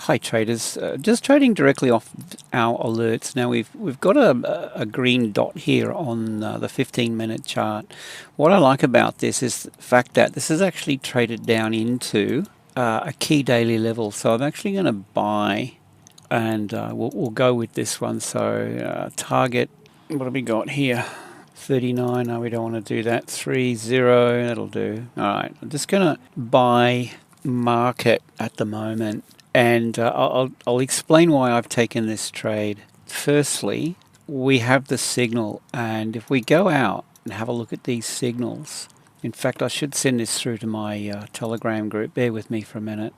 Hi traders, just trading directly off our alerts. Now we've got a green dot here on the 15-minute chart. What I like about this is the fact that this is actually traded down into a key daily level. So I'm actually going to buy, and we'll go with this one. So target, what have we got here? 39. No, we don't want to do that. 30, that'll do. All right, I'm just going to buy market at the moment. And I'll explain why I've taken this trade. Firstly, we have the signal, and if we go out and have a look at these signals, in fact, I should send this through to my Telegram group. Bear with me for a minute.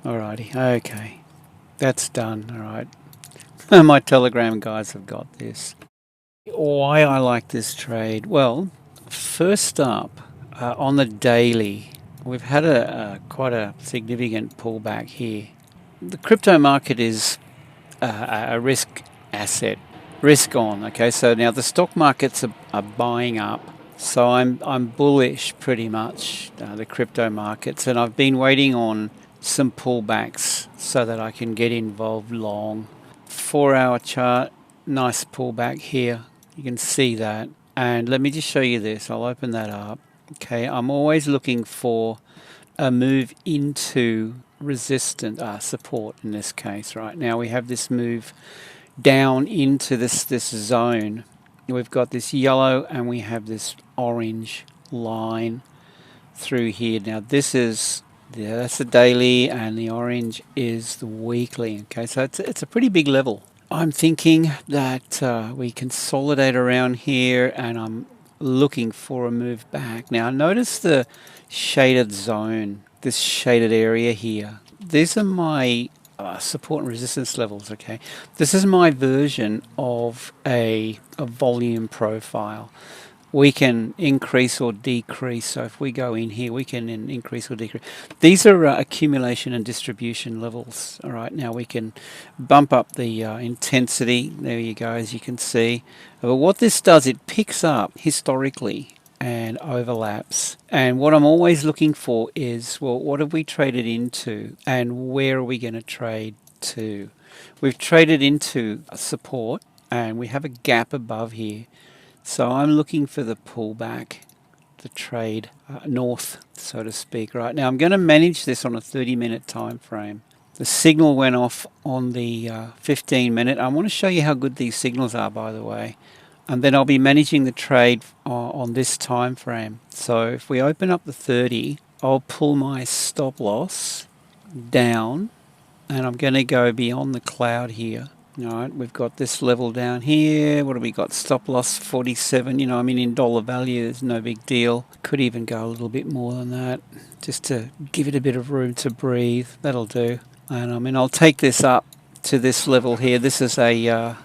Alrighty, okay, that's done. All right, my Telegram guys have got this. Why I like this trade? Well, first up, on the daily, we've had quite a significant pullback here. The crypto market is a risk asset, risk on. Okay, so now the stock markets are buying up, so I'm bullish pretty much the crypto markets, and I've been waiting on some pullbacks so that I can get involved long. 4-hour chart, nice pullback here. You can see that, and let me just show you this. I'll open that up. Okay, I'm always looking for a move into resistant support in this case. Right now we have this move down into this zone. We've got this yellow and we have this orange line through here. Now this is that's the daily, and the orange is the weekly. Okay, so it's a pretty big level. I'm thinking that we consolidate around here, and I'm looking for a move back. Now notice the shaded zone, this shaded area here. These are my support and resistance levels. Okay, this is my version of a volume profile. We can increase or decrease. So if we go in here, we can increase or decrease. These are accumulation and distribution levels. All right, now we can bump up the intensity. There you go, as you can see. But what this does, it picks up historically and overlaps. And what I'm always looking for is, well, what have we traded into, and where are we going to trade to? We've traded into a support, and we have a gap above here. So I'm looking for the pullback, the trade north, so to speak. Right now I'm going to manage this on a 30-minute time frame. The signal went off on the 15-minute. I want to show you how good these signals are, by the way. And then I'll be managing the trade on this time frame. So if we open up the 30, I'll pull my stop loss down, and I'm going to go beyond the cloud here. All right, we've got this level down here. What have we got? Stop loss 47. You know, I mean, in dollar value, it's no big deal. Could even go a little bit more than that, just to give it a bit of room to breathe. That'll do. And I mean, I'll take this up to this level here. This is a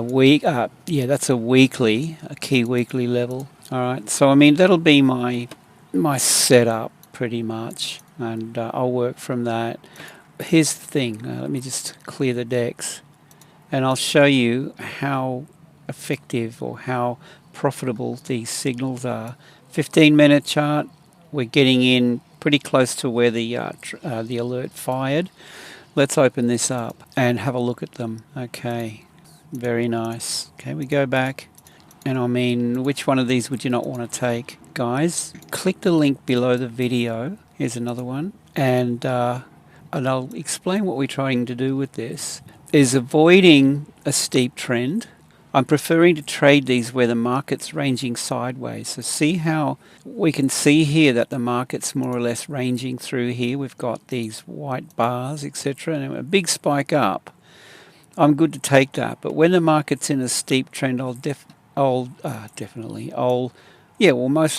week. Yeah, that's a weekly, a key weekly level. All right. So I mean, that'll be my setup pretty much, and I'll work from that. Here's the thing. Let me just clear the decks. And I'll show you how effective or how profitable these signals are. 15-minute chart, we're getting in pretty close to where the alert fired. Let's open this up and have a look at them. Okay, very nice. Okay, we go back, and I mean, which one of these would you not want to take? Guys, click the link below the video. Here's another one, and I'll explain what we're trying to do with this. Is avoiding a steep trend. I'm preferring to trade these where the market's ranging sideways. So see how we can see here that the market's more or less ranging through here. We've got these white bars, etc., and a big spike up. I'm good to take that. But when the market's in a steep trend, most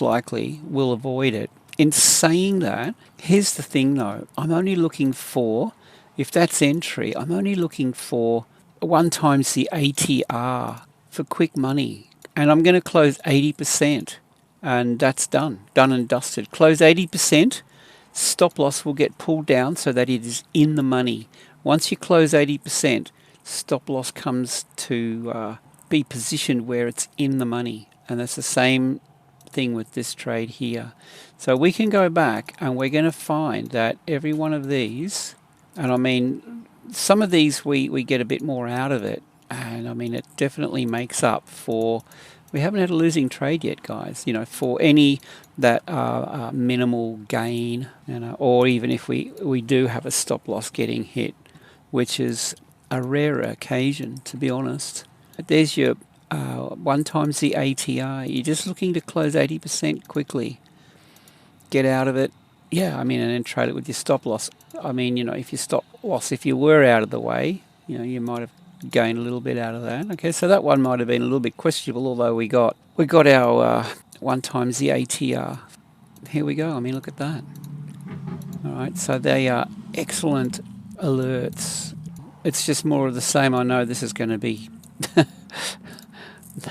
likely will avoid it. In saying that, here's the thing though. I'm only looking for, if that's entry, I'm only looking for 1 times the ATR for quick money. And I'm going to close 80%. And that's done and dusted. Close 80%, stop loss will get pulled down so that it is in the money. Once you close 80%, stop loss comes to be positioned where it's in the money. And that's the same thing with this trade here. So we can go back, and we're going to find that every one of these, and I mean, some of these we get a bit more out of it, and I mean it definitely makes up for. We haven't had a losing trade yet, guys. You know, for any that are minimal gain, you know, or even if we do have a stop loss getting hit, which is a rare occasion, to be honest. There's your 1 times the ATR. You're just looking to close 80% quickly. Get out of it. Yeah, I mean, and then trade it with your stop loss. I mean, you know, if your stop loss, if you were out of the way, you know, you might have gained a little bit out of that. Okay, so that one might have been a little bit questionable, although we got our 1 times the ATR. Here we go. I mean, look at that. All right, so they are excellent alerts. It's just more of the same. I know this is going to be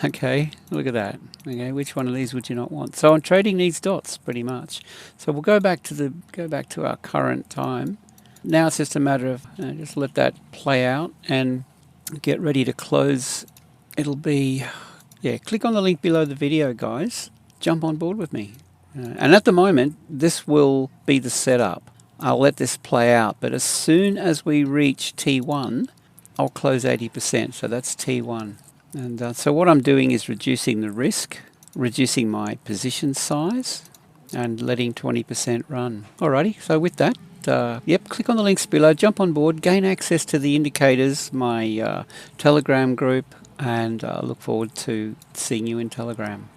okay, look at that. Okay, which one of these would you not want? So on trading needs dots, pretty much. So we'll go back to our current time. Now it's just a matter of just let that play out and get ready to close. It'll be, yeah, click on the link below the video, guys. Jump on board with me. And at the moment, this will be the setup. I'll let this play out, but as soon as we reach T1, I'll close 80%. So that's T1. And so what I'm doing is reducing the risk, reducing my position size, and letting 20% run. Alrighty, so with that, yep, click on the links below, jump on board, gain access to the indicators, my Telegram group, and look forward to seeing you in Telegram.